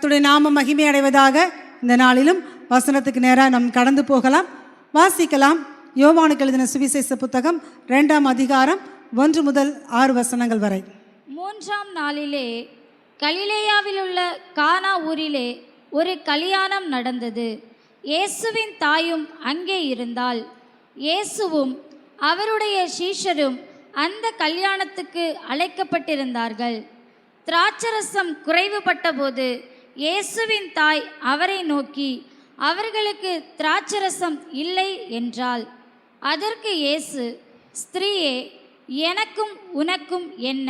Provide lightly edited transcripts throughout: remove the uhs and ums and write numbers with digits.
கர்த்தருடைய நாம மகிமை அடைவதாக. இந்த நாளிலும் வசனத்துக்கு நேராக நாம் கடந்து போகலாம். வாசிக்கலாம். யோவானுக்கு எழுதின சுவிசேஷ புத்தகம் 2ஆம் அதிகாரம் 1 முதல் 6 வசனங்கள் வரை. 3ஆம் நாளிலே கலிலேயாவில் உள்ள கானா ஊரிலே ஒரு கல்யாணம் நடந்தது. இயேசுவின் தாயும் அங்கே இருந்தாள். இயேசுவும் அவருடைய சீஷரும் அந்த கல்யாணத்துக்கு அழைக்கப்பட்டிருந்தார்கள். திராட்சரசம் குறைவுபட்டபோது இயேசுவின் தாய் அவரை நோக்கி, அவர்களுக்கு திராட்சரசம் இல்லை என்றாள். அதற்கு இயேசு, ஸ்திரீயே, எனக்கும் உனக்கும் என்ன?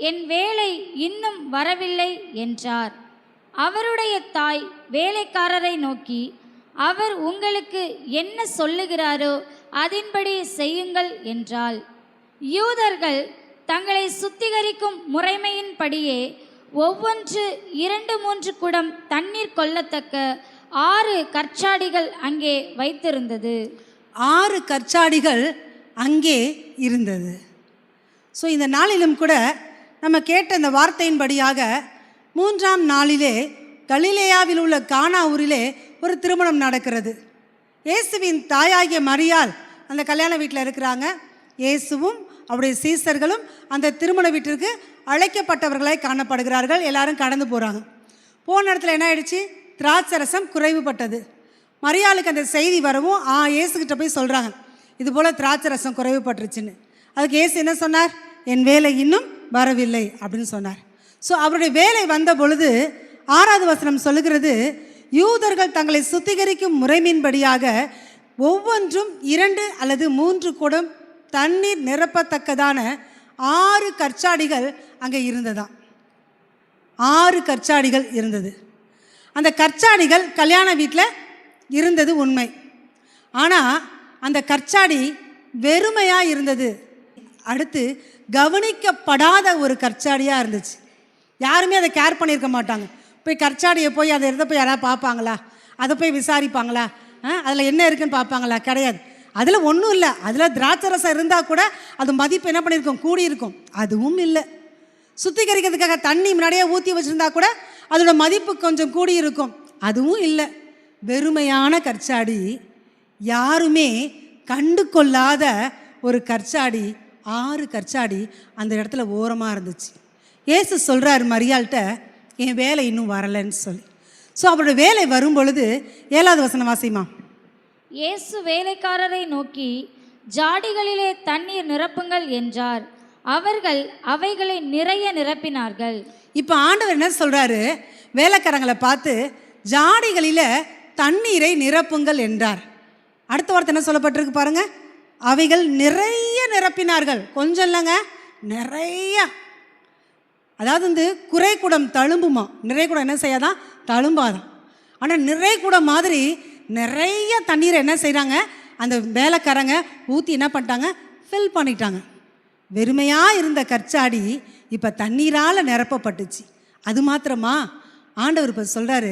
என் வேலை இன்னும் வரவில்லை என்றார். அவருடைய தாய் வேலைக்காரரை நோக்கி, அவர் உங்களுக்கு என்ன சொல்லுகிறாரோ அதின்படி செய்யுங்கள் என்றாள். யூதர்கள் தங்களை சுத்திகரிக்கும் முறைமையின்படியே ஒவ்வொன்று 2-3 குடம் தண்ணீர் கொள்ளத்தக்க 6 கற்சாடிகள் அங்கே வைத்திருந்தது. 6 கற்சாடிகள் அங்கே இருந்தது. ஸோ இந்த நாளிலும் கூட நம்ம கேட்ட இந்த வார்த்தையின்படியாக 3ஆம் நாளிலே கலிலேயாவில் உள்ள கானா ஊரிலே ஒரு திருமணம் நடக்கிறது. இயேசுவின் தாயாகிய மரியாள் அந்த கல்யாண வீட்டில் இருக்கிறாங்க. இயேசுவும் அவருடைய சீசர்களும் அந்த திருமண வீட்டிற்கு அழைக்கப்பட்டவர்களாய் காணப்படுகிறார்கள். எல்லாரும் கடந்து போகிறாங்க. போன இடத்துல என்ன ஆயிடுச்சு? திராட்சரசம் குறைவுபட்டது. மரியாளுக்கு அந்த செய்தி வரவும் இயேசுகிட்ட போய் சொல்கிறாங்க, இது போல் திராட்சரசம் குறைவுபட்டுருச்சுன்னு. அதுக்கு இயேசு என்ன சொன்னார்? என் வேலை இன்னும் வரவில்லை அப்படின்னு சொன்னார். ஸோ அவருடைய வேலை வந்த பொழுது 6வது வசனம் சொல்லுகிறது, யூதர்கள் தங்களை சுத்திகரிக்கும் முறைமையின்படியாக ஒவ்வொன்றும் 2 அல்லது 3 குடம் தண்ணீர் நிரப்பத்தக்கதான 6 கற்சாடிகள் அங்கே இருந்ததாம். 6 கற்சாடிகள் இருந்தது. அந்த கற்சாடிகள் கல்யாண வீட்டில் இருந்தது உண்மை. ஆனால் அந்த கற்சாடி வெறுமையாக இருந்தது. அடுத்து கவனிக்கப்படாத ஒரு கற்சாடியாக இருந்துச்சு. யாருமே அதை கேர் பண்ணியிருக்க மாட்டாங்க. போய் கற்சாடியை போய் அதை எடுத்து போய் யாராவது பார்ப்பாங்களா? அதை போய் விசாரிப்பாங்களா? அதில் என்ன இருக்குன்னு பார்ப்பாங்களா? கிடையாது. அதில் ஒன்றும் இல்லை. அதில் திராட்சரசம் இருந்தால் கூட அது மதிப்பு என்ன பண்ணியிருக்கோம்? கூடியிருக்கும். அதுவும் இல்லை. சுத்திகரிக்கிறதுக்காக தண்ணி முன்னாடியே ஊற்றி வச்சுருந்தா கூட அதோட மதிப்பு கொஞ்சம் கூடியிருக்கும். அதுவும் இல்லை. வெறுமையான கற்சாடி, யாருமே கண்டு கொள்ளாத ஒரு கற்சாடி, 6 கற்சாடி அந்த இடத்துல ஓரமாக இருந்துச்சு. இயேசு சொல்கிறார் மரியாள்கிட்ட, என் வேலை இன்னும் வரலைன்னு சொல்லி. ஸோ அவரோட வேலை வரும் பொழுது 7வது வசனம் வாசிமா. இயேசு வேலைக்காரரை நோக்கி, ஜாடிகளிலே தண்ணீர் நிரப்புங்கள் என்றார். அவர்கள் அவைகளை நிறைய நிரப்பினார்கள். இப்போ ஆண்டவர் என்ன சொல்கிறாரு? வேலைக்காரங்களை பார்த்து ஜாடிகளில் தண்ணீரை நிரப்புங்கள் என்றார். அடுத்த வார்த்தை என்ன சொல்லப்பட்டிருக்கு பாருங்க, அவைகள் நிறைய நிரப்பினார்கள். கொஞ்சம் இல்லைங்க, நிறைய. அதாவது வந்து குறைக்குடம் தழும்புமா, நிறைகுடம் என்ன செய்யாதான்? தழும்பாதான். ஆனால் நிறைகுடம் மாதிரி நிறைய தண்ணீரை என்ன செய்கிறாங்க? அந்த வேலைக்காரங்க ஊற்றி என்ன பண்ணிட்டாங்க? ஃபில் பண்ணிட்டாங்க. வெறுமையாக இருந்த கற்சாடி இப்போ தண்ணீரால் நிரப்பப்பட்டுச்சு. அது மாத்திரமா? ஆண்டவர் இப்போ சொல்கிறாரு,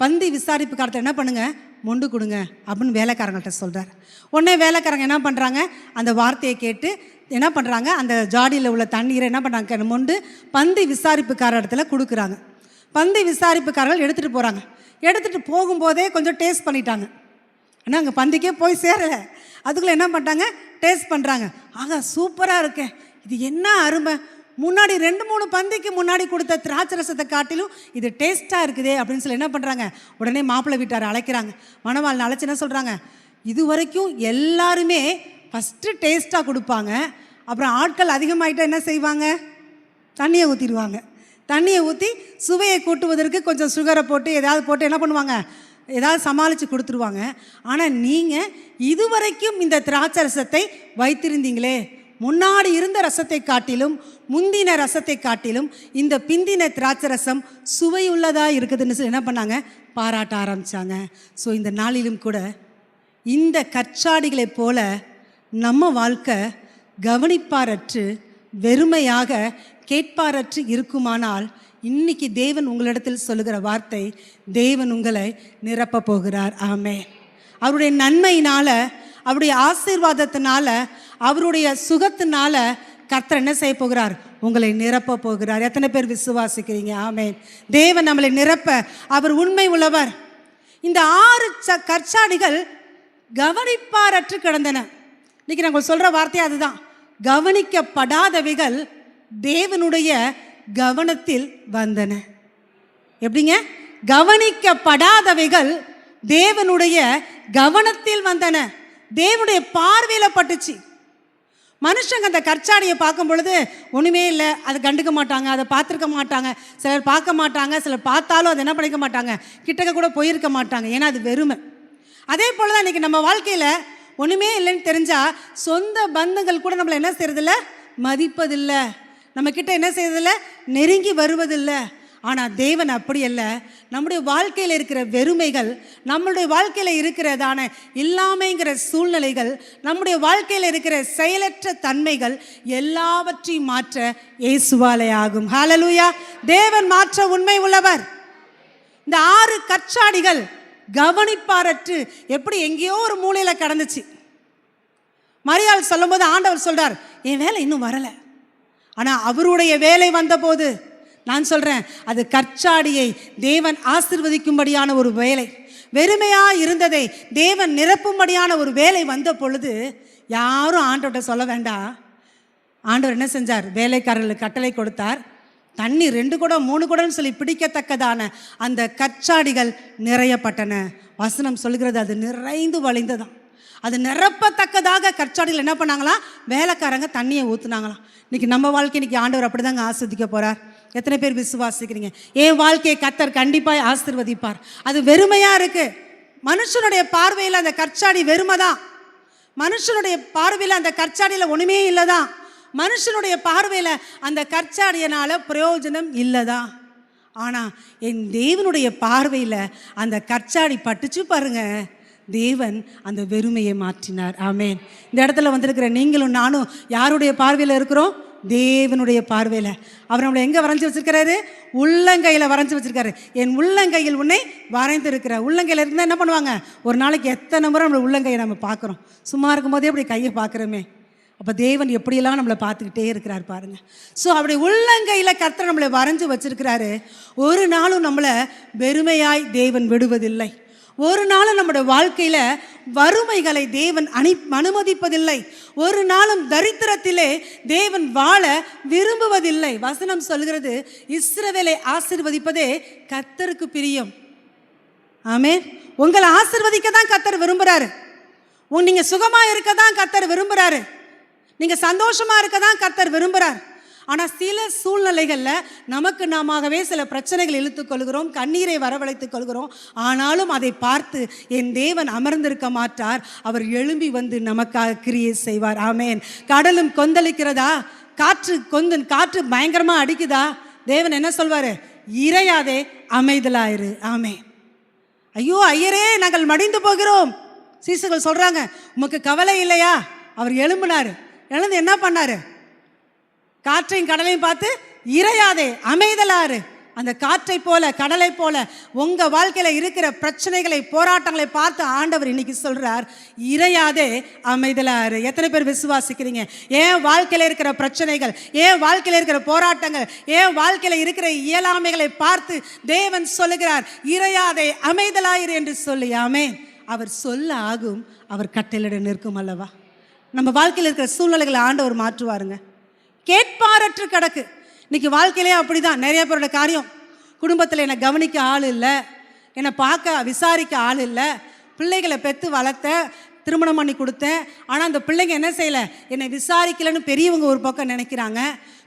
பந்தி விசாரிப்பு காலத்தில் என்ன பண்ணுங்க? மொண்டு கொடுங்க அப்படின்னு வேலைக்காரங்கள்ட்ட சொல்கிறார். உடனே வேலைக்காரங்க என்ன பண்ணுறாங்க? அந்த வார்த்தையை கேட்டு என்ன பண்ணுறாங்க? அந்த ஜாடியில் உள்ள தண்ணீரை என்ன பண்ணுறாங்க? மொண்டு பந்தி விசாரிப்புக்கார இடத்துல கொடுக்குறாங்க. பந்தி விசாரிப்புக்காரர்கள் எடுத்துகிட்டு போகிறாங்க. எடுத்துகிட்டு போகும்போதே கொஞ்சம் டேஸ்ட் பண்ணிட்டாங்க. ஆனால் அங்கே பந்திக்கே போய் சேரலை. அதுக்குள்ளே என்ன பண்ணிட்டாங்க? டேஸ்ட் பண்ணுறாங்க. சூப்பராக இருக்கே, இது என்ன அருமை, முன்னாடி 2-3 பந்திக்கு முன்னாடி கொடுத்த திராட்சரசத்தை காட்டிலும் இது டேஸ்ட்டாக இருக்குதே அப்படின்னு சொல்லி என்ன பண்ணுறாங்க? உடனே மாப்பிள்ளை வீட்டாரை அழைக்கிறாங்க. மணவாளனை அழைச்சி என்ன சொல்கிறாங்க? இது வரைக்கும் எல்லாருமே ஃபஸ்ட்டு டேஸ்ட்டாக கொடுப்பாங்க. அப்புறம் ஆட்கள் அதிகமாகிட்டால் என்ன செய்வாங்க? தண்ணியை ஊற்றிடுவாங்க. தண்ணியை ஊற்றி சுவையை கூட்டுவதற்கு கொஞ்சம் சுகரை போட்டு ஏதாவது போட்டு என்ன பண்ணுவாங்க? ஏதாவது சமாளித்து கொடுத்துருவாங்க. ஆனால் நீங்கள் இதுவரைக்கும் இந்த திராட்சரசத்தை வைத்திருந்தீங்களே, முன்னாடி இருந்த ரசத்தை காட்டிலும் முந்தின ரசத்தை காட்டிலும் இந்த பிந்தின திராட்சரசம் சுவையுள்ளதாக இருக்குதுன்னு சொல்லி என்ன பண்ணாங்க? பாராட்ட ஆரம்பித்தாங்க. ஸோ இந்த நாளிலும் கூட இந்த கற்சாடிகளைப் போல நம்ம வாழ்க்கை கவனிப்பாரற்று வெறுமையாக கேட்பாரற்று இருக்குமானால், இன்னைக்கு தேவன் உங்களிடத்தில் சொல்லுகிற வார்த்தை, தேவன் உங்களை நிரப்ப போகிறார். ஆமென். அவருடைய நன்மையினால், அவருடைய ஆசீர்வாதத்தினால, அவருடைய சுகத்தினால கர்த்தர் என்ன செய்ய போகிறார்? உங்களை நிரப்ப போகிறார். எத்தனை பேர் விசுவாசிக்கிறீங்க? ஆமென். தேவன் நம்மளை நிரப்ப அவர் உண்மை உள்ளவர். இந்த 6 கற்சாடிகள் கவனிப்பாரற்று கிடந்தன. இன்னைக்கு நாங்கள் சொல்கிற வார்த்தை அதுதான். கவனிக்கப்படாதவைகள் தேவனுடைய கவனத்தில் வந்தன. எப்படிங்க? கவனிக்கப்படாதவைகள் தேவனுடைய கவனத்தில் வந்தன, தேவனுடைய பார்வையில் பட்டுச்சு. மனுஷங்க அந்த கற்சாடியை பார்க்கும் பொழுது ஒன்றுமே இல்லை, அதை கண்டுக்க மாட்டாங்க, அதை பார்த்துருக்க மாட்டாங்க. சிலர் பார்க்க மாட்டாங்க, சிலர் பார்த்தாலும் அதை என்ன பண்ணிக்க மாட்டாங்க, கிட்டக்க கூட போயிருக்க மாட்டாங்க. ஏன்னா அது வெறுமை. அதே போல் தான் இன்றைக்கி நம்ம வாழ்க்கையில் ஒன்றுமே இல்லைன்னு தெரிஞ்சால் சொந்த பந்தங்கள் கூட நம்மளை என்ன செய்கிறதில்ல, மதிப்பதில்லை, நம்மக்கிட்ட என்ன செய்யறதில்லை, நெருங்கி வருவதில்லை. ஆனால் தேவன் அப்படி அல்ல. நம்முடைய வாழ்க்கையில் இருக்கிற வெறுமைகள், நம்மளுடைய வாழ்க்கையில் இருக்கிறதான இல்லாமைங்கிற சூழ்நிலைகள், நம்முடைய வாழ்க்கையில் இருக்கிற செயலற்ற தன்மைகள் எல்லாவற்றையும் மாற்ற இயேசுவாலே ஆகும். ஹல்லேலூயா. தேவன் மாற்ற உண்மை உள்ளவர். இந்த 6 கற்சாடிகள் கவனிப்பாரற்று எப்படி எங்கேயோ ஒரு மூலையில் கடந்துச்சு. மரியாள் சொல்லும்போது ஆண்டவர் சொல்றார், என் வேலை இன்னும் வரலை. ஆனால் அவருடைய வேலை வந்தபோது நான் சொல்கிறேன், அது கற்சாடியை தேவன் ஆசீர்வதிக்கும்படியான ஒரு வேலை, வெறுமையாக இருந்ததை தேவன் நிரப்பும்படியான ஒரு வேலை வந்த பொழுது யாரும் ஆண்டவர்கிட்ட சொல்ல வேண்டாம். ஆண்டவர் என்ன செஞ்சார்? வேலைக்காரர்களுக்கு கட்டளை கொடுத்தார். தண்ணி 2 குடம் 3 குடம்னு சொல்லி பிடிக்கத்தக்கதான அந்த கற்சாடிகள் நிறையப்பட்டன. வசனம் சொல்கிறது அது நிறைந்து வழிந்ததான். அது நிரப்பத்தக்கதாக கற்சாடிகள் என்ன பண்ணாங்களாம்? வேலைக்காரங்க தண்ணியை ஊற்றுனாங்களாம். இன்றைக்கி நம்ம வாழ்க்கை இன்றைக்கி ஆண்டவர் அப்படி தாங்க ஆஸ்வதிக்க போகிறார். எத்தனை பேர் விசுவாசிக்கிறீங்க? என் வாழ்க்கையை கர்த்தர் கண்டிப்பாக ஆசீர்வதிப்பார். அது வெறுமையாக இருக்குது. மனுஷனுடைய பார்வையில் அந்த கற்சாடி வெறுமை தான். மனுஷனுடைய பார்வையில் அந்த கற்சாடியில் ஒன்றுமே இல்லை தான். மனுஷனுடைய பார்வையில் அந்த கற்சாடியினால் பிரயோஜனம் இல்லை தான். ஆனால் என் தேவனுடைய பார்வையில் அந்த கற்சாடி பட்டுச்சு பாருங்க, தேவன் அந்த வெறுமையை மாற்றினார். ஆமேன். இந்த இடத்துல வந்திருக்கிற நீங்களும் நானும் யாருடைய பார்வையில் இருக்கிறோம்? தேவனுடைய பார்வையில். அவர் நம்மளை எங்கே வரைஞ்சி வச்சிருக்கிறாரு? உள்ளங்கையில் வரைஞ்சி வச்சிருக்காரு. என் உள்ளங்கையில் உன்னை வரைந்திருக்கிற. உள்ளங்கையில் இருந்தால் என்ன பண்ணுவாங்க? ஒரு நாளைக்கு எத்தனை முறை நம்மளை உள்ளங்கையை நம்ம பார்க்குறோம். சும்மா இருக்கும்போதே அப்படி கையை பார்க்குறோமே. அப்போ தேவன் எப்படியெல்லாம் நம்மளை பார்த்துக்கிட்டே இருக்கிறார் பாருங்க. ஸோ அப்படி உள்ளங்கையில் கர்த்தர் நம்மளை வரைஞ்சி வச்சிருக்கிறாரு. ஒரு நாளும் நம்மளை வெறுமையாய் தேவன் விடுவதில்லை. ஒரு நாளும் நம்முடைய வாழ்க்கையில் வறுமைகளை தேவன் அனுமதிப்பதில்லை. ஒரு நாளும் தரித்திரத்திலே தேவன் வாழ விரும்புவதில்லை. வசனம் சொல்கிறது, இஸ்ரவேலை ஆசீர்வதிப்பதே கர்த்தருக்கு பிரியம். ஆமென். உங்களை ஆசீர்வதிக்க தான் கர்த்தர் விரும்புகிறாரு. நீங்கள் சுகமாக இருக்க தான் கர்த்தர் விரும்புகிறாரு. நீங்கள் சந்தோஷமாக இருக்க தான் கர்த்தர் விரும்புகிறார். ஆனால் சில சூழ்நிலைகளில் நமக்கு நாமவே சில பிரச்சனைகள் இழுத்துக்கொள்கிறோம், கண்ணீரை வரவழைத்துக் கொள்கிறோம். ஆனாலும் அதை பார்த்து என் தேவன் அமர்ந்திருக்க மாட்டார். அவர் எழும்பி வந்து நமக்காக கிரியை செய்வார். ஆமேன். கடலும் கொந்தளிக்கிறதா, காற்று பயங்கரமாக அடிக்குதா, தேவன் என்ன சொல்வார்? இறையாதே, அமைதலாயிரு. ஆமேன். ஐயோ ஐயரே, நாங்கள் மடிந்து போகிறோம். சீசர்கள் சொல்கிறாங்க, உமக்கு கவலை இல்லையா? அவர் எழும்பினார். எழுந்து என்ன பண்ணார்? காற்றையும் கடலையும் பார்த்து இறையாதே, அமைதலாரு. அந்த காற்றை போல கடலை போல உங்கள் வாழ்க்கையில் இருக்கிற பிரச்சனைகளை போராட்டங்களை பார்த்து ஆண்டவர் இன்னைக்கு சொல்கிறார், இறையாதே, அமைதலாரு. எத்தனை பேர் விசுவாசிக்கிறீங்க? ஏன் வாழ்க்கையில் இருக்கிற பிரச்சனைகள், ஏன் வாழ்க்கையில் இருக்கிற போராட்டங்கள், ஏன் வாழ்க்கையில் இருக்கிற இயலாமைகளை பார்த்து தேவன் சொல்லுகிறார், இறையாதே, அமைதலாயிரு என்று சொல்லி. ஆமென். அவர் சொல்ல ஆகும், அவர் கட்டளையிட நிற்கும் அல்லவா? நம்ம வாழ்க்கையில் இருக்கிற சூழ்நிலைகளை ஆண்டவர் மாற்றுவாருங்க. கேட்பாரற்று கிடக்கு. இன்னைக்கு வாழ்க்கையிலே அப்படி தான் நிறைய பேரோட காரியம். குடும்பத்தில் என்னை கவனிக்க ஆள் இல்லை, என்னை பார்க்க விசாரிக்க ஆள் இல்லை, பிள்ளைகளை பெற்று வளர்த்தேன், திருமணம் பண்ணி கொடுத்தேன், ஆனால் அந்த பிள்ளைங்க என்ன செய்யலை, என்னை விசாரிக்கலைன்னு பெரியவங்க ஒரு பக்கம் நினைக்கிறாங்க.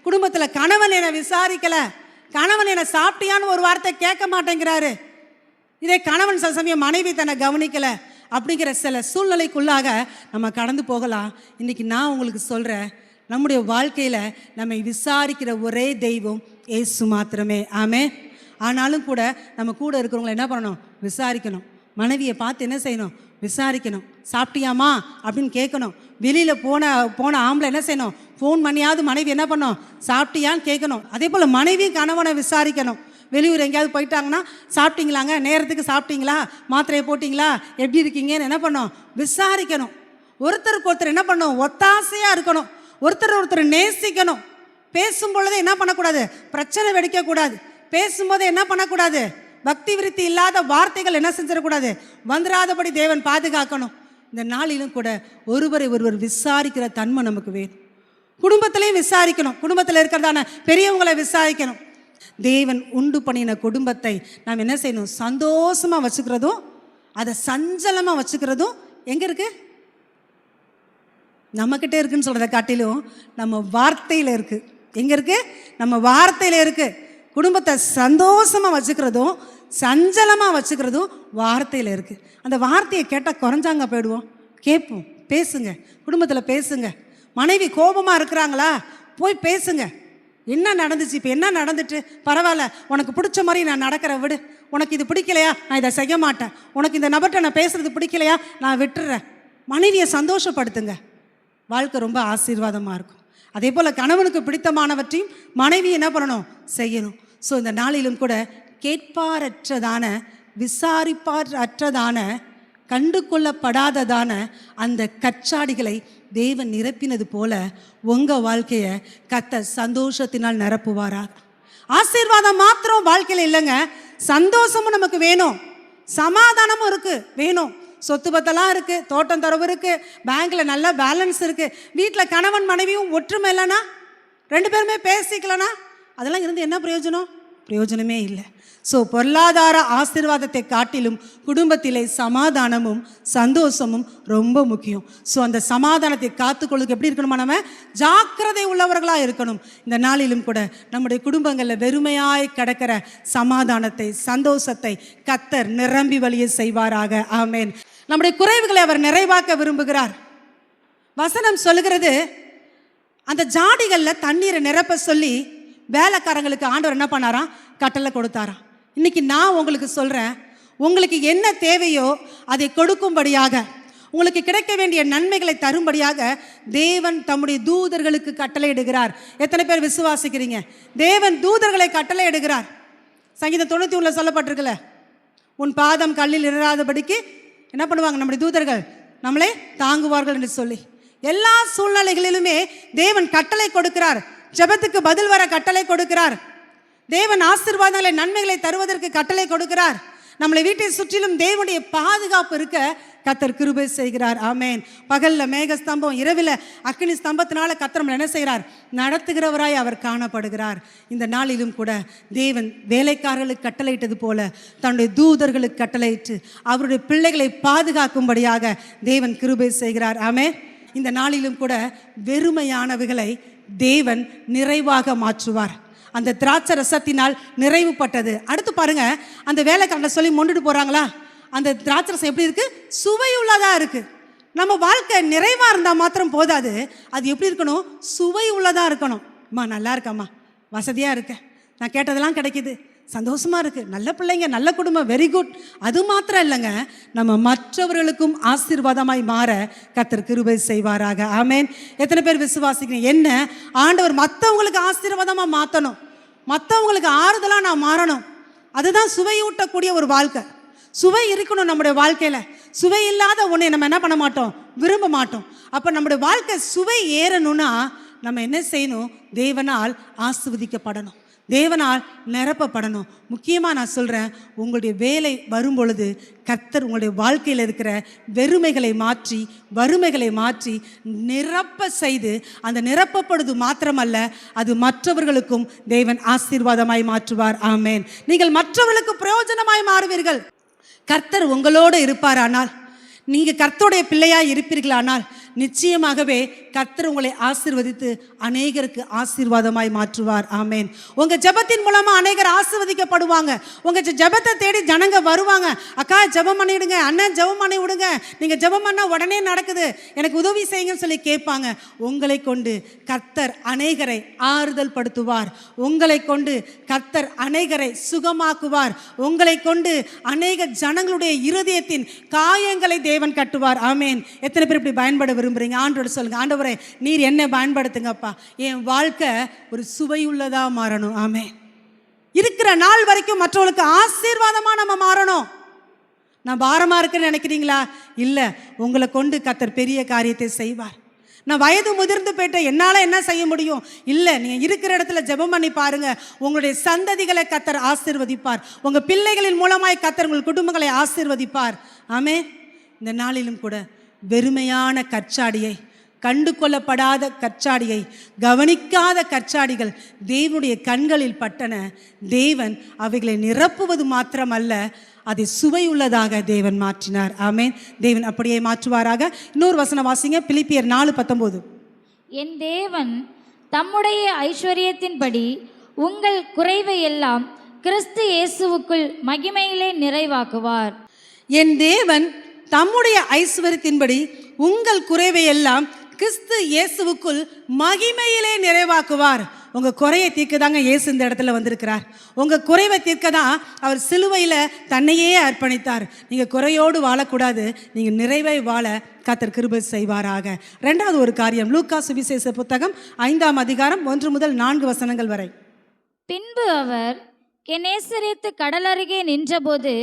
குடும்பத்தில் கணவன் என்னை விசாரிக்கலை, கணவன் என்னை சாப்பிட்டியான்னு ஒரு வார்த்தை கேட்க மாட்டேங்கிறாரு. இதே கணவன் சில சமயம் மனைவி தன்னை கவனிக்கலை அப்படிங்கிற சில சூழ்நிலைக்குள்ளாக நம்ம கடந்து போகலாம். இன்றைக்கி நான் உங்களுக்கு சொல்கிறேன், நம்முடைய வாழ்க்கையில் நம்மை விசாரிக்கிற ஒரே தெய்வம் இயேசு மாத்திரமே. ஆமென். ஆனாலும் கூட நம்ம கூட இருக்கிறவங்களை என்ன பண்ணணும்? விசாரிக்கணும். மனைவியை பார்த்து என்ன செய்யணும்? விசாரிக்கணும். சாப்பிட்டியாமா அப்படின்னு கேட்கணும். வெளியில் போன ஆம்பளை என்ன செய்யணும்? ஃபோன் பண்ணியாவது மனைவி என்ன பண்ணணும்? சாப்பிட்டியான்னு கேட்கணும். அதே போல் மனைவியும் கணவனை விசாரிக்கணும். வெளியூர் எங்கேயாவது போயிட்டாங்கன்னா, சாப்பிட்டீங்களாங்க, நேரத்துக்கு சாப்பிட்டீங்களா, மாத்திரையை போட்டிங்களா, எப்படி இருக்கீங்கன்னு என்ன பண்ணணும்? விசாரிக்கணும். ஒருத்தருக்கு ஒருத்தர் என்ன பண்ணணும்? ஒத்தாசையாக இருக்கணும். ஒருத்தர் நேசிக்கணும். பேசும் பொழுதே என்ன பண்ணக்கூடாது? பிரச்சனை வெடிக்கக்கூடாது. பேசும்போது என்ன பண்ணக்கூடாது? பக்தி விருத்தி இல்லாத வார்த்தைகள் என்ன செஞ்சிடக்கூடாது? வந்துடாதபடி தேவன் பாதுகாக்கணும். இந்த நாளிலும் கூட ஒருவரை ஒருவர் விசாரிக்கிற தன்மை நமக்கு வேணும். குடும்பத்திலையும் விசாரிக்கணும். குடும்பத்தில் இருக்கிறதான பெரியவங்களை விசாரிக்கணும். தேவன் உண்டு பண்ணின குடும்பத்தை நாம் என்ன செய்யணும்? சந்தோஷமாக வச்சுக்கிறதும் அதை சஞ்சலமாக வச்சுக்கிறதும் எங்கே இருக்கு? நம்மக்கிட்ட இருக்குன்னு சொல்கிறத காட்டிலும் நம்ம வார்த்தையில் இருக்குது. எங்கே இருக்குது? நம்ம வார்த்தையில் இருக்குது. குடும்பத்தை சந்தோஷமாக வச்சுக்கிறதும் சஞ்சலமாக வச்சுக்கிறதும் வார்த்தையில் இருக்குது. அந்த வார்த்தையை கேட்டால் குறைஞ்சாங்க போயிடுவோம். கேட்போம். பேசுங்க, குடும்பத்தில் பேசுங்க. மனைவி கோபமாக இருக்கிறாங்களா? போய் பேசுங்க. என்ன நடந்துச்சு? இப்போ என்ன நடந்துட்டு? பரவாயில்ல, உனக்கு பிடிச்ச மாதிரி நான் நடக்கிற விடு. உனக்கு இது பிடிக்கலையா? நான் இதை செய்ய மாட்டேன். உனக்கு இந்த நபர்கிட்ட நான் பேசுறது பிடிக்கலையா? நான் விட்டுறேன். மனைவியை சந்தோஷப்படுத்துங்க. வாழ்க்கை ரொம்ப ஆசீர்வாதமாக இருக்கும். அதே போல் கணவனுக்கு பிடித்தமானவற்றையும் மனைவி என்ன பண்ணணும்? செய்யணும். ஸோ இந்த நாளிலும் கூட கேட்பாரற்றதான, விசாரிப்பாரற்றதான, கண்டு கொள்ளப்படாததான அந்த கச்சாடிகளை தேவன் நிரப்பினது போல உங்கள் வாழ்க்கையை கர்த்தர் சந்தோஷத்தினால் நிரப்புவாராக. ஆசீர்வாதம் மாத்திரம் வாழ்க்கையில் இல்லைங்க, சந்தோஷமும் நமக்கு வேணும், சமாதானமும் இருக்குது வேணும். சொத்து பத்தெல்லாம் இருக்குது, தோட்டம் தரவு இருக்குது, பேங்க்கில் நல்ல பேலன்ஸ் இருக்குது, வீட்டில் கணவன் மனைவியும் ஒற்றுமை இல்லைன்னா, 2 பேருமே பேசிக்கலனா அதெல்லாம் இருந்து என்ன பிரயோஜனம்? பிரயோஜனமே இல்லை. ஸோ பொருளாதார ஆசீர்வாதத்தை காட்டிலும் குடும்பத்திலே சமாதானமும் சந்தோஷமும் ரொம்ப முக்கியம். ஸோ அந்த சமாதானத்தை காத்துக்கொள்ளுக்கு எப்படி இருக்கணுமா? நம்ம ஜாக்கிரதை உள்ளவர்களாக இருக்கணும். இந்த நாளிலும் கூட நம்முடைய குடும்பங்களில் வெறுமையாய் கிடக்கிற சமாதானத்தை, சந்தோஷத்தை கர்த்தர் நிரம்பி வழிய செய்வாராக. ஆமேன். நம்முடைய குறைவுகளை அவர் நிறைவாக்க விரும்புகிறார். வசனம் சொல்லுகிறது, அந்த ஜாடிகளில் தண்ணீரை நிரப்ப சொல்லி வேலைக்காரங்களுக்கு ஆண்டவர் என்ன பண்ணாராம்? கட்டளை கொடுத்தாராம். இன்னைக்கு நான் உங்களுக்கு சொல்கிறேன், உங்களுக்கு என்ன தேவையோ அதை கொடுக்கும்படியாக, உங்களுக்கு கிடைக்க வேண்டிய நன்மைகளை தரும்படியாக தேவன் தம்முடைய தூதர்களுக்கு கட்டளை இடுகிறார். எத்தனை பேர் விசுவாசிக்கிறீங்க? தேவன் தூதர்களை கட்டளை இடுகிறார். சங்கீதம் 91 சொல்லப்பட்டிருக்குல்ல, உன் பாதம் கல்லில் இராதபடிக்கு என்ன பண்ணுவாங்க நம்முடைய தூதர்கள்? நம்மளே தாங்குவார்கள் என்று சொல்லி. எல்லா சூழ்நிலைகளிலுமே தேவன் கட்டளை கொடுக்கிறார். ஜெபத்துக்கு பதில் வர கட்டளை கொடுக்கிறார். தேவன் ஆசீர்வாதங்களை, நன்மைகளை தருவதற்கு கட்டளை கொடுக்கிறார். நம்மளை வீட்டை சுற்றிலும் தேவனுடைய பாதுகாப்பு இருக்க கர்த்தர் கிருபை செய்கிறார். ஆமேன். பகல்ல மேக ஸ்தம்பம், இரவில் அக்கினி ஸ்தம்பத்தினால கர்த்தர் என்ன செய்கிறார்? நடத்துகிறவராய் அவர் காணப்படுகிறார். இந்த நாளிலும் கூட தேவன் வேலைக்காரர்களுக்கு கட்டளையிட்டது போல தன்னுடைய தூதர்களுக்கு கட்டளையிட்டு அவருடைய பிள்ளைகளை பாதுகாக்கும்படியாக தேவன் கிருபை செய்கிறார். ஆமேன். இந்த நாளிலும் கூட வெறுமையானவைகளை தேவன் நிறைவாக மாற்றுவார். அந்த திராட்சை ரசத்தினால் நிறைவுப்பட்டது. அடுத்து பாருங்க, அந்த வேலைக்காரனை சொல்லி மொண்டுட்டு போறாங்களா? அந்த திராட்சை ரசம் எப்படி இருக்கு? சுவையுள்ளதா இருக்கு. நம்ம வாழ்க்கை நிறைவா இருந்தால் மாத்திரம் போதாது, அது எப்படி இருக்கணும்? சுவை உள்ளதா இருக்கணும். அம்மா நல்லா இருக்கம்மா, வசதியா இருக்க, நான் கேட்டதெல்லாம் கிடைக்குது, சந்தோஷமா இருக்கு, நல்ல பிள்ளைங்க, நல்ல குடும்பம், வெரி குட். அது மாத்திரம் இல்லைங்க, நம்ம மற்றவர்களுக்கும் ஆசீர்வாதமாய் மாற கர்த்தர் கிருபை செய்வாராக. ஆமேன். எத்தனை பேர் விசுவாசிக்கிறீங்க? என்ன ஆண்டவர் மற்றவங்களுக்கு ஆசீர்வாதமாக மாற்றணும், மற்றவங்களுக்கு ஆறுதலாக நான் மாறணும். அதுதான் சுவையூட்டக்கூடிய ஒரு வாழ்க்கை. சுவை இருக்கணும் நம்முடைய வாழ்க்கையில். சுவை இல்லாத ஒன்றை நம்ம என்ன பண்ண மாட்டோம்? விரும்ப மாட்டோம். அப்போ நம்முடைய வாழ்க்கை சுவை ஏறணும்னா நம்ம என்ன செய்யணும்? தேவனால் ஆசீர்வதிக்கப்படணும், தேவனால் நிரப்பப்படணும். முக்கியமாக நான் சொல்கிறேன், உங்களுடைய வேலை வரும் பொழுது கர்த்தர் உங்களுடைய வாழ்க்கையில் இருக்கிற வெறுமைகளை மாற்றி, வறுமைகளை மாற்றி நிரப்ப செய்து, அந்த நிரப்பப்படுவது மாத்திரமல்ல, அது மற்றவர்களுக்கும் தேவன் ஆசீர்வாதமாய் மாற்றுவார். ஆமேன். நீங்கள் மற்றவர்களுக்கு பிரயோஜனமாய் மாறுவீர்கள். கர்த்தர் உங்களோடு இருப்பாரானால், நீங்கள் கர்த்தருடைய பிள்ளையாய் இருப்பீர்களானால் நிச்சயமாகவே கர்த்தர் உங்களை ஆசீர்வதித்து அநேகருக்கு ஆசீர்வாதமாய் மாற்றுவார். ஆமேன். உங்கள் ஜெபத்தின் மூலமாக அநேகர் ஆசீர்வதிக்கப்படுவாங்க. உங்கள் ஜெபத்தை தேடி ஜனங்க வருவாங்க. அக்கா ஜெபம் பண்ணிவிடுங்க, அண்ணன் ஜெபம் பண்ணி விடுங்க, நீங்கள் ஜெபம் பண்ணால் உடனே நடக்குது, எனக்கு உதவி செய்யுங்கன்னு சொல்லி கேட்பாங்க. உங்களை கொண்டு கர்த்தர் அநேகரை ஆறுதல் படுத்துவார். உங்களை கொண்டு கர்த்தர் அநேகரை சுகமாக்குவார். உங்களை கொண்டு அநேக ஜனங்களுடைய இருதயத்தின் காயங்களை தேவன் கட்டுவார். ஆமேன். எத்தனை பேர் இப்படி பயன்பட விரும்புறீங்க? ஆண்டோட சொல்லுங்க, ஆண்டவரே நீர் என்ன பயன்படுத்துங்கப்பா, என் வாழ்க்கை ஒரு சுவையுள்ளதா மாறணும். ஆமென். இருக்கிற நாள் வரைக்கும் மற்றவங்களுக்கு ஆசீர்வாதமா நம்ம மாறணும். நான் பாரமா இருக்குன்னு நினைக்கிறீங்களா? இல்லை, உங்களை கொண்டு கர்த்தர் பெரிய காரியத்தை செய்வார். நான் வயது முதிர்ந்து போயிட்டேன், என்னால் என்ன செய்ய முடியும்? இல்லை, நீங்கள் இருக்கிற இடத்துல ஜெபம் பண்ணி பாருங்க. உங்களுடைய சந்ததிகளை கர்த்தர் ஆசீர்வதிப்பார். உங்கள் பிள்ளைகளின் மூலமாய் கர்த்தர் உங்கள் குடும்பங்களை ஆசீர்வதிப்பார். ஆமென். இந்த நாளிலும் கூட வெறுமையான கற்சாடியை, கண்டு கொள்ளப்படாத கற்சாடியை, கவனிக்காத கற்சாடிகள் தேவனுடைய கண்களில் பட்டன. தேவன் அவைகளை நிரப்புவது மாத்திரமல்ல, அதை சுவையுள்ளதாக தேவன் மாற்றினார். ஆமென். தேவன் அப்படியே மாற்றுவாராக. இன்னொரு வசனம் வாசிங்க, பிலிப்பியர் 4:19. என் தேவன் தம்முடைய ஐஸ்வரியத்தின்படி உங்கள் குறைவை எல்லாம் கிறிஸ்து இயேசுவுக்குள் மகிமையிலே நிறைவாக்குவார். என் தேவன் தம்முடைய ஐஸ்வரியத்தின்படி உங்கள் குறைவை எல்லாம் கிறிஸ்து இயேசுவுக்குள் மகிமையிலே நிறைவாக்குவார். உங்கள் குறையை தீர்க்க தாங்க இயேசு இந்த இடத்துல வந்திருக்கிறார். உங்கள் குறைவை தீர்க்க தான் அவர் சிலுவையில் தன்னையே அர்ப்பணித்தார். நீங்கள் குறையோடு வாழக்கூடாது, நீங்கள் நிறைவை வாழ கர்த்தர் கிருபை செய்வாராக. ரெண்டாவது ஒரு காரியம், லூக்கா சுவிசேஷ புத்தகம் 5ஆம் அதிகாரம் 1 முதல் 4 வசனங்கள் வரை. பின்பு அவர் கெனேசரேத்து கடலருகே நின்றபோது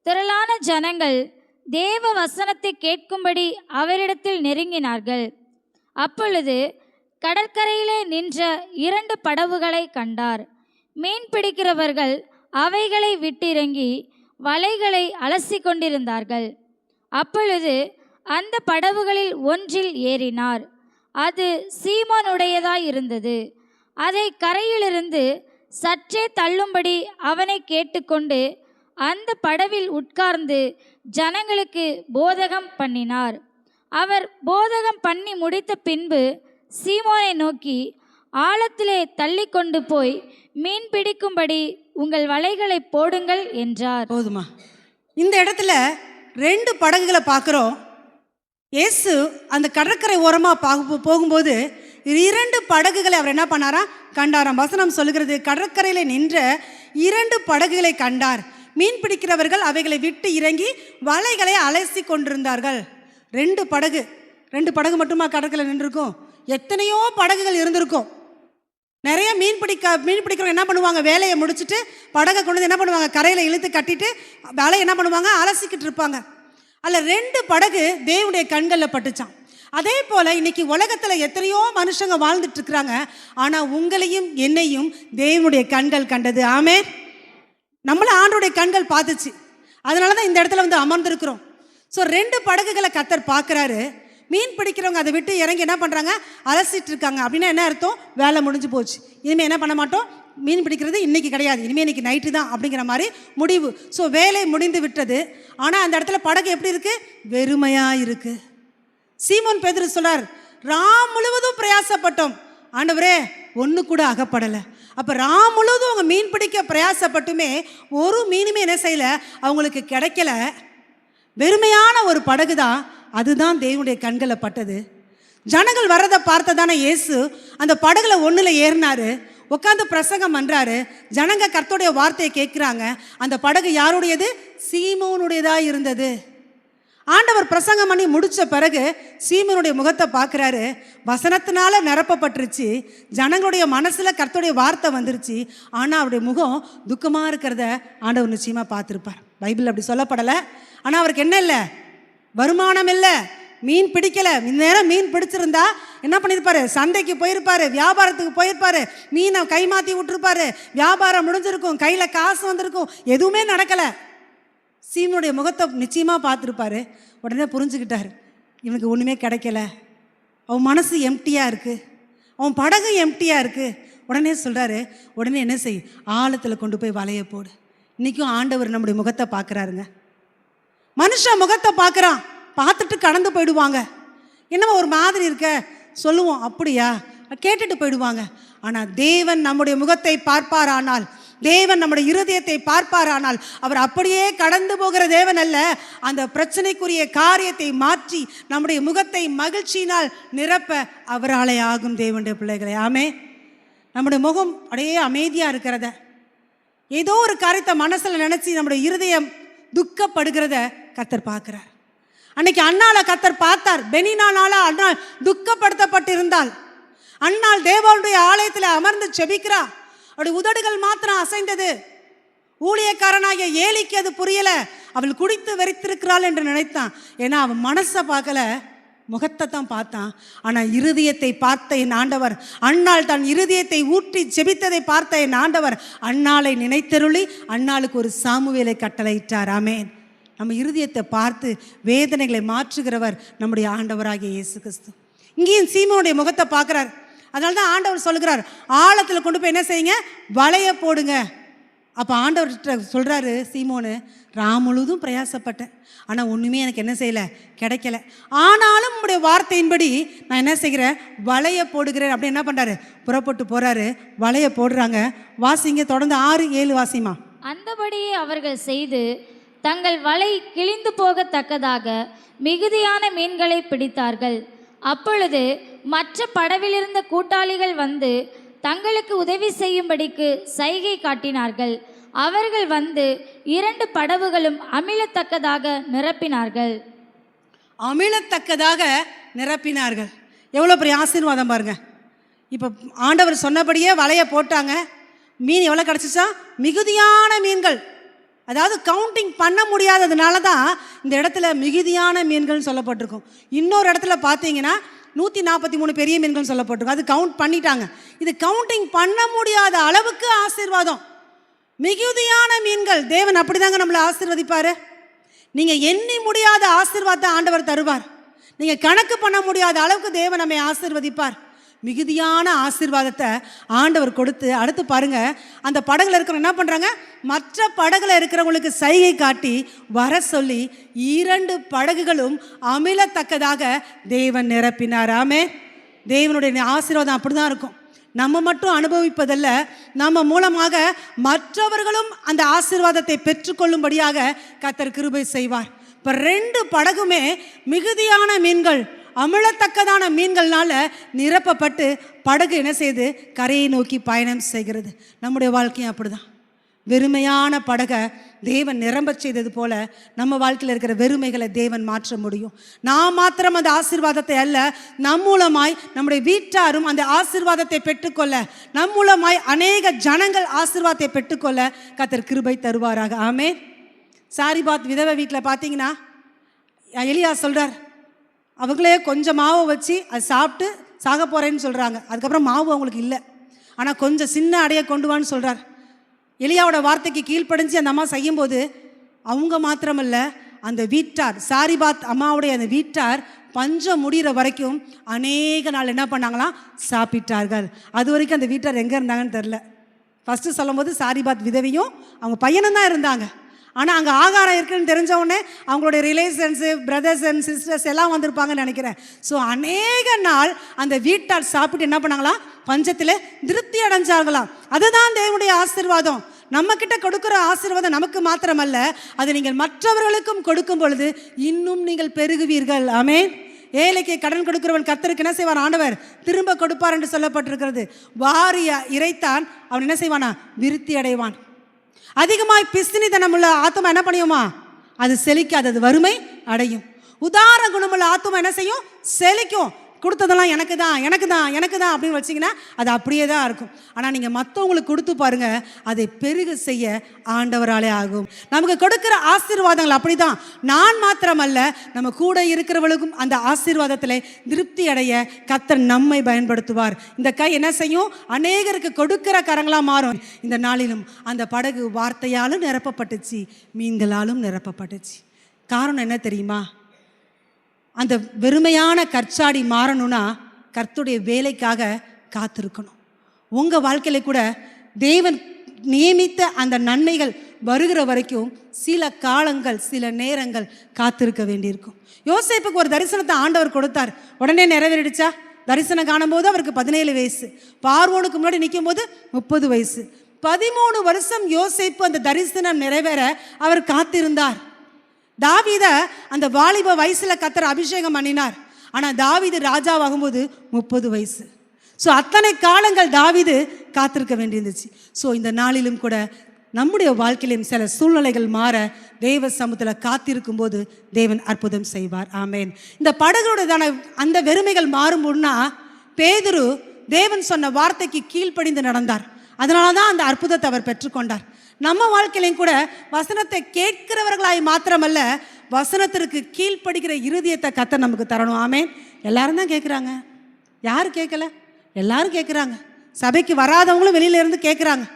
திரளான ஜனங்கள் தேவ வசனத்தை கேட்கும்படி அவரிடத்தில் நெருங்கினார்கள். அப்பொழுது கடற்கரையிலே நின்ற 2 படவுகளை கண்டார். மீன் பிடிக்கிறவர்கள் அவைகளை விட்டிறங்கி வலைகளை அலசி கொண்டிருந்தார்கள். அப்பொழுது அந்த படவுகளில் ஒன்றில் ஏறினார். அது சீமோனுடையதாய் இருந்தது. அதை கரையிலிருந்து சற்றே தள்ளும்படி அவனை கேட்டுக்கொண்டு அந்த படவில் உட்கார்ந்து ஜனங்களுக்கு போதகம் பண்ணினார். அவர் போதகம் பண்ணி முடித்த பின்பு சீமோனை நோக்கி, ஆழத்திலே தள்ளி கொண்டு போய் மீன் பிடிக்கும்படி உங்கள் வலைகளை போடுங்கள் என்றார். போதுமா? இந்த இடத்துல 2 படகுகளை பார்க்குறோம். இயேசு அந்த கடற்கரை ஓரமாக போகும்போது 2 படகுகளை அவர் என்ன பண்ணாரா? கண்டாராம். வசனம் சொல்லுகிறது, கடற்கரையில் நின்ற 2 படகுகளை கண்டார். மீன் பிடிக்கிறவர்கள் அவைகளை விட்டு இறங்கி வலைகளை அலசி கொண்டிருந்தார்கள். 2 படகு மட்டுமா கடற்கரையில் நின்றுருக்கும்? எத்தனையோ படகுகள் இருந்திருக்கும். நிறைய மீன் பிடிக்கிறவங்க என்ன பண்ணுவாங்க? வேலையை முடிச்சுட்டு படகை கொண்டு என்ன பண்ணுவாங்க? கரையில் இழுத்து கட்டிட்டு வலையை என்ன பண்ணுவாங்க? அலசிக்கிட்டு இருப்பாங்க. அதில் 2 படகு தேவனுடைய கண்களில் பட்டுச்சான். அதே போல் இன்னைக்கு உலகத்தில் எத்தனையோ மனுஷங்க வாழ்ந்துட்டு இருக்கிறாங்க. ஆனால் உங்களையும் என்னையும் தேவனுடைய கண்கள் கண்டது. ஆமென். நம்மள ஆண்டோடைய கண்கள் பார்த்துச்சு. அதனால தான் இந்த இடத்துல வந்து அமர்ந்திருக்கிறோம். ஸோ 2 படகுகளை கர்த்தர் பார்க்குறாரு. மீன் பிடிக்கிறவங்க அதை விட்டு இறங்கி என்ன பண்ணுறாங்க? அலசிட்டு இருக்காங்க. அப்படின்னா என்ன அர்த்தம்? வேலை முடிஞ்சு போச்சு, இனிமேல் என்ன பண்ண மாட்டோம், மீன் பிடிக்கிறது இன்றைக்கி கிடையாது, இனிமேல் இன்றைக்கி நைட்டு தான் அப்படிங்கிற மாதிரி முடிவு. ஸோ வேலை முடிந்து விட்டது. ஆனால் அந்த இடத்துல படகு எப்படி இருக்குது? வெறுமையாக இருக்குது. சீமோன் பேதுரு சொல்றார், ராம் முழுவதும் பிரயாசப்பட்டோம் ஆண்டவரே, ஒன்று கூட அகப்படலை. அப்போ ராம் முழுவதும் அவங்க மீன் பிடிக்க பிரயாசப்பட்டுமே ஒரு மீனுமே என்ன செய்யலை, அவங்களுக்கு கிடைக்கல. வெறுமையான ஒரு படகு தான், அதுதான் தேவனுடைய கண்களை பட்டது. ஜனங்கள் வர்றதை பார்த்ததானே இயேசு அந்த படகுல ஒன்றில் ஏறினாரு, உட்காந்து பிரசங்கம் பண்ணுறாரு. ஜனங்க கர்த்தருடைய வார்த்தையை கேட்குறாங்க. அந்த படகு யாருடையது? சீமோனுடையதாக இருந்தது. ஆண்டவர் பிரசங்கம் பண்ணி முடித்த பிறகு சீமோனுடைய முகத்தை பார்க்குறாரு. வசனத்தினால நிரப்பப்பட்டுருச்சு, ஜனங்களுடைய மனசில் கர்த்தருடைய வார்த்தை வந்துருச்சு. ஆனால் அவருடைய முகம் துக்கமாக இருக்கிறத ஆண்டவர் நிச்சயமாக பார்த்துருப்பார். பைபிள் அப்படி சொல்லப்படலை. ஆனால் அவருக்கு என்ன இல்லை? வருமானம் இல்லை, மீன் பிடிக்கலை. இந்நேரம் மீன் பிடிச்சிருந்தா என்ன பண்ணியிருப்பாரு? சந்தைக்கு போயிருப்பாரு, வியாபாரத்துக்கு போயிருப்பாரு, மீனை கை மாற்றி விட்டுருப்பாரு, வியாபாரம் முடிஞ்சிருக்கும், கையில் காசு வந்திருக்கும். எதுவுமே நடக்கலை. சீமனுடைய முகத்தை நிச்சயமாக பார்த்துருப்பாரு. உடனே புரிஞ்சுக்கிட்டார், இவனுக்கு ஒன்றுமே கிடைக்கல, அவன் மனசு எம்டியாக இருக்குது, அவன் படகு எம்டியாக இருக்குது. உடனே சொல்கிறாரு, உடனே என்ன செய், ஆழத்தில் கொண்டு போய் வலையை போடு. இன்றைக்கும் ஆண்டவர் நம்முடைய முகத்தை பார்க்குறாருங்க. மனுஷன் முகத்தை பார்க்குறான், பார்த்துட்டு கடந்து போயிடுவாங்க. என்னமோ ஒரு மாதிரி இருக்க சொல்லுவோம், அப்படியா கேட்டுட்டு போயிடுவாங்க. ஆனால் தேவன் நம்முடைய முகத்தை பார்ப்பாரானால், தேவன் நம்முடைய இருதயத்தை பார்ப்பாரானால், அவர் அப்படியே கடந்து போகிற தேவன் அல்ல. அந்த பிரச்சனைக்குரிய காரியத்தை மாற்றி நம்முடைய முகத்தை மகிழ்ச்சியினால் நிரப்ப அவராலே ஆகும். தேவனுடைய பிள்ளைகளே, ஆமே. நம்முடைய முகம் அப்படியே அமைதியாக இருக்கிறத, ஏதோ ஒரு காரியத்தை மனசில் நினச்சி நம்முடைய இருதயம் துக்கப்படுகிறத கர்த்தர் பார்க்குறார். அன்னைக்கு அண்ணாளை கர்த்தர் பார்த்தார். பெனினால அண்ணாள் துக்கப்படுத்தப்பட்டிருந்தாள். அண்ணாள் தேவனுடைய ஆலயத்தில் அமர்ந்து செபிக்கிறா. அவருடைய உதடுகள் மாத்திரம் அசைந்தது. ஊழியக்காரனாகிய ஏலிக்கு அது புரியலை. அவள் குடித்து வெறித்திருக்கிறாள் என்று நினைத்தான். ஏன்னா அவன் மனசை பார்க்கல, முகத்தை தான் பார்த்தான். ஆனால் இருதயத்தை பார்த்த என் ஆண்டவர், அன்னாள் தன் இருதயத்தை ஊற்றி ஜெபித்ததை பார்த்த என் ஆண்டவர் அன்னாளை நினைத்தருளி அன்னாளுக்கு ஒரு சாமுவேலை கட்டளையிட்டார். ஆமென். நம்ம இருதயத்தை பார்த்து வேதனைகளை மாற்றுகிறவர் நம்முடைய ஆண்டவராகிய இயேசு கிறிஸ்து. இங்கேயும் சீமோனுடைய முகத்தை பார்க்குறார். அதனால தான் ஆண்டவர் சொல்லுகிறார், ஆழத்தில் கொண்டு போய் என்ன செய்யுங்க, வலைய போடுங்க. அப்போ ஆண்டவர்கிட்ட சொல்கிறாரு சீமோனு, முழுதும் பிரயாசப்பட்டேன், ஆனால் ஒன்றுமே எனக்கு என்ன செய்யலை, கிடைக்கல. ஆனாலும் உங்களுடைய வார்த்தையின்படி நான் என்ன செய்கிறேன், வலைய போடுகிறேன். அப்படி என்ன பண்ணுறாரு, புறப்பட்டு போகிறாரு. வலைய போடுறாங்க. வாசிங்க, தொடர்ந்து 6-7 வாசிமா. அந்தபடியே அவர்கள் செய்து தங்கள் வலை கிழிந்து போகத்தக்கதாக மிகுதியான மீன்களை பிடித்தார்கள். அப்பொழுது மற்ற படவிலிருந்த கூட்டாளிகள் வந்து தங்களுக்கு உதவி செய்யும்படிக்கு சைகை காட்டினார்கள். அவர்கள் வந்து 2 படவுகளும் அமிழத்தக்கதாக நிரப்பினார்கள். அமிழத்தக்கதாக நிரப்பினார்கள். எவ்வளோ பெரிய ஆசீர்வாதம் பாருங்க. இப்போ ஆண்டவர் சொன்னபடியே வலையை போட்டாங்க. மீன் எவ்வளோ கிடச்சிச்சா, மிகுதியான மீன்கள். அதாவது கவுண்டிங் பண்ண முடியாததுனால தான் இந்த இடத்துல மிகுதியான மீன்கள்னு சொல்லப்பட்டிருக்கும். இன்னொரு இடத்துல பார்த்தீங்கன்னா 143 பெரிய மீன்கள் சொல்லப்பட்டிருக்கும். அது கவுண்ட் பண்ணிட்டாங்க. இது கவுண்டிங் பண்ண முடியாத அளவுக்கு ஆசீர்வாதம், மிகுதியான மீன்கள். தேவன் அப்படிதாங்க நம்மளை ஆசீர்வதிப்பார். நீங்கள் எண்ணி முடியாத ஆசீர்வாதத்தை ஆண்டவர் தருவார். நீங்கள் கணக்கு பண்ண முடியாத அளவுக்கு தேவன் நம்மை ஆசீர்வதிப்பார். மிகுதியான ஆசீர்வாதத்தை ஆண்டவர் கொடுத்து, அடுத்து பாருங்க, அந்த படகுல இருக்கிறவங்க என்ன பண்ணுறாங்க, மற்ற படகுல இருக்கிறவங்களுக்கு சைகை காட்டி வர சொல்லி 2 படகுகளும் அமிழத்தக்கதாக தேவன் நிரப்பினார். ஆமே. தேவனுடைய ஆசீர்வாதம் அப்படி தான் இருக்கும். நம்ம மட்டும் அனுபவிப்பதல்ல, நம்ம மூலமாக மற்றவர்களும் அந்த ஆசீர்வாதத்தை பெற்றுக்கொள்ளும்படியாக கர்த்தர் கிருபை செய்வார். இப்போ 2 படகுமே மிகுதியான மீன்கள், அமிழத்தக்கதான மீன்கள்னால நிரப்பப்பட்டு படகு என்ன செய்து கரையை நோக்கி பயணம் செய்கிறது. நம்முடைய வாழ்க்கையும் அப்படிதான். வெறுமையான படகை தேவன் நிரம்ப செய்தது போல நம்ம வாழ்க்கையில் இருக்கிற வெறுமைகளை தேவன் மாற்ற முடியும். நான் மாத்திரம் அந்த ஆசீர்வாதத்தை அல்ல, நம் மூலமாய் நம்முடைய வீட்டாரும் அந்த ஆசீர்வாதத்தை பெற்றுக்கொள்ள, நம் மூலமாய் அநேக ஜனங்கள் ஆசீர்வாதத்தை பெற்றுக்கொள்ள கர்த்தர் கிருபை தருவாராக. ஆமென். சாரிபாத் விதவை வீட்டில் பார்த்தீங்கன்னா எலியா சொல்கிறார், அவங்களே கொஞ்சம் மாவை வச்சு அதை சாப்பிட்டு சாக போகிறேன்னு சொல்கிறாங்க. அதுக்கப்புறம் மாவு அவங்களுக்கு இல்லை, ஆனால் கொஞ்சம் சின்ன அடையை கொண்டு வான்னு சொல்கிறார். எலியாவோட வார்த்தைக்கு கீழ்ப்படிஞ்சு அந்த அம்மா செய்யும்போது அவங்க மாத்திரமல்ல, அந்த வீட்டார், சாரிபாத் அம்மாவுடைய அந்த வீட்டார் பஞ்சம் முடிகிற வரைக்கும் அநேக நாள் என்ன பண்ணாங்களாம், சாப்பிட்டார்கள். அது வரைக்கும் அந்த வீட்டார் எங்கே இருந்தாங்கன்னு தெரில. ஃபஸ்ட்டு சொல்லும் போது சாரிபாத் விதவையும் அவங்க பையனும் தான் இருந்தாங்க. ஆனால் அங்கே ஆகாரம் இருக்குன்னு தெரிஞ்சவுடனே அவங்களுடைய ரிலேஷன்ஸு, பிரதர்ஸ் அண்ட் சிஸ்டர்ஸ் எல்லாம் வந்திருப்பாங்கன்னு நினைக்கிறேன். ஸோ அநேக நாள் அந்த வீட்டார் சாப்பிட்டு என்ன பண்ணாங்களாம், பஞ்சத்தில் திருப்தி அடைஞ்சாங்களாம். அதுதான் தேவனுடைய ஆசீர்வாதம். நம்மக்கிட்ட கொடுக்குற ஆசீர்வாதம் நமக்கு மாத்திரமல்ல, அதை நீங்கள் மற்றவர்களுக்கும் கொடுக்கும் பொழுது இன்னும் நீங்கள் பெருகுவீர்கள். ஆமென். ஏழைக்கு கடன் கொடுக்கிறவன் கர்த்தருக்கு என்ன செய்வான், ஆண்டவர் திரும்ப கொடுப்பார் என்று சொல்லப்பட்டிருக்கிறது. வாரி இறைத்தான் அவன் என்ன செய்வானா, விருத்தி அடைவான். அதிகமாய் பிசினித்தனம் உள்ள ஆத்மா என்ன பண்ணியுமா, அது செழிக்காது, அது வறுமை அடையும். உதார குணமுள்ள ஆத்மா என்ன செய்யும், செழிக்கும். கொடுத்ததெல்லாம் எனக்கு தான் எனக்கு தான் எனக்கு தான் அப்படின்னு வச்சிங்கன்னா அது அப்படியே தான் இருக்கும். ஆனால் நீங்கள் மற்றவங்களுக்கு கொடுத்து பாருங்கள், அதை பெருக செய்ய ஆண்டவராலே ஆகும். நமக்கு கொடுக்குற ஆசீர்வாதங்கள் அப்படி தான். நான் மாத்திரமல்ல, நம்ம கூட இருக்கிறவர்களுக்கும் அந்த ஆசீர்வாதத்தில் திருப்தி அடைய கர்த்தர் நம்மை பயன்படுத்துவார். இந்த கை என்ன செய்யும், அநேகருக்கு கொடுக்கிற கரங்களாக மாறும். இந்த நாளிலும் அந்த படகு வார்த்தையாலும் நிரப்பப்பட்டுச்சு, மீன்களாலும் நிரப்பப்பட்டுச்சு. காரணம் என்ன தெரியுமா, அந்த வெறுமையான கற்சாடி மாறணும்னா கர்த்தருடைய வேலைக்காக காத்திருக்கணும். உங்கள் வாழ்க்கையில் கூட தேவன் நியமித்த அந்த நன்மைகள் வருகிற வரைக்கும் சில காலங்கள், சில நேரங்கள் காத்திருக்க வேண்டியிருக்கும். யோசேப்புக்கு ஒரு தரிசனத்தை ஆண்டவர் கொடுத்தார், உடனே நிறைவேறிடுச்சா? தரிசனம் காணும்போது அவருக்கு 17 வயசு, பார்வோனுக்கு முன்னாடி நிற்கும் போது 30 வயசு. 13 வருஷம் யோசேப்பு அந்த தரிசனம் நிறைவேற அவர் காத்திருந்தார். தாவீத அந்த வாலிப வயசுல கர்த்தர் அபிஷேகம் பண்ணினார். ஆனால் தாவீது ராஜாவாகும்போது 30 வயசு. ஸோ அத்தனை காலங்கள் தாவீது காத்திருக்க வேண்டியிருந்துச்சு. ஸோ இந்த நாளிலும் கூட நம்முடைய வாழ்க்கையிலும் சில சூழ்நிலைகள் மாற தேவ சமூகத்தில் காத்திருக்கும் போது தேவன் அற்புதம் செய்வார். ஆமேன். இந்த படகுடைய அந்த வெறுமைகள் மாறும்போதுனா பேதுரு தேவன் சொன்ன வார்த்தைக்கு கீழ்ப்படிந்து நடந்தார். அதனால தான் அந்த அற்புதத்தை அவர் பெற்றுக்கொண்டார். நம்ம வாழ்க்கையிலையும் கூட வசனத்தை கேட்கிறவர்களாய் மாத்திரமல்ல, வசனத்திற்கு கீழ்ப்படுகிற இருதயத்தை கர்த்தர் நமக்கு தரணும். ஆமென். எல்லாரும் தான் கேட்குறாங்க. யார் கேட்கல? எல்லாரும் கேட்குறாங்க. சபைக்கு வராதவங்களும் வெளியில இருந்து கேட்குறாங்க.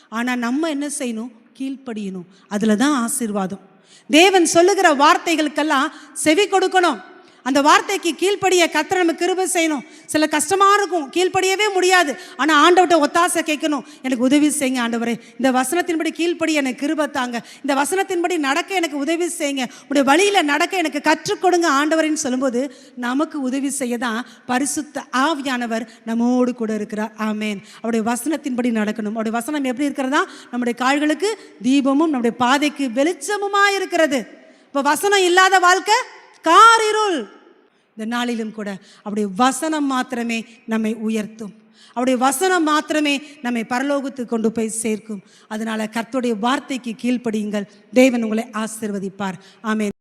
ஆனால் நம்ம என்ன செய்யணும்? கீழ்ப்படியணும். அதில் தான் ஆசீர்வாதம். தேவன் சொல்லுகிற வார்த்தைகளுக்கெல்லாம் செவி கொடுக்கணும். அந்த வார்த்தைக்கு கீழ்ப்படிய கர்த்தர் நமக்கு கிருபை செய்யணும். சில கஷ்டமாக இருக்கும், கீழ்ப்படியவே முடியாது. ஆனால் ஆண்டவர்கிட்ட ஒத்தாசை கேட்கணும். எனக்கு உதவி செய்யுங்க ஆண்டவரே, இந்த வசனத்தின்படி கீழ்ப்படிய எனக்கு கிருபை தாங்க, இந்த வசனத்தின்படி நடக்க எனக்கு உதவி செய்யுங்க, உடைய வழியில் நடக்க எனக்கு கற்றுக் கொடுங்க ஆண்டவரின்னு சொல்லும்போது நமக்கு உதவி செய்ய தான் பரிசுத்த ஆவியானவர் நம்மோடு கூட இருக்கிறார். ஆமேன். அவருடைய வசனத்தின்படி நடக்கணும். அவருடைய வசனம் எப்படி இருக்கிறதா? நம்முடைய கால்களுக்கு தீபமும் நம்முடைய பாதைக்கு வெளிச்சமுமாக இருக்கிறது. இப்போ வசனம் இல்லாத வாழ்க்கை காரிருள். இந்த நாளிலும் கூட அவருடைய வசனம் மாத்திரமே நம்மை உயர்த்தும். அவருடைய வசனம் மாத்திரமே நம்மை பரலோகத்துக்கு கொண்டு போய் சேர்க்கும். அதனால கர்த்தருடைய வார்த்தைக்கு கீழ்ப்படியுங்கள். தேவன் உங்களை ஆசீர்வதிப்பார். ஆமென்.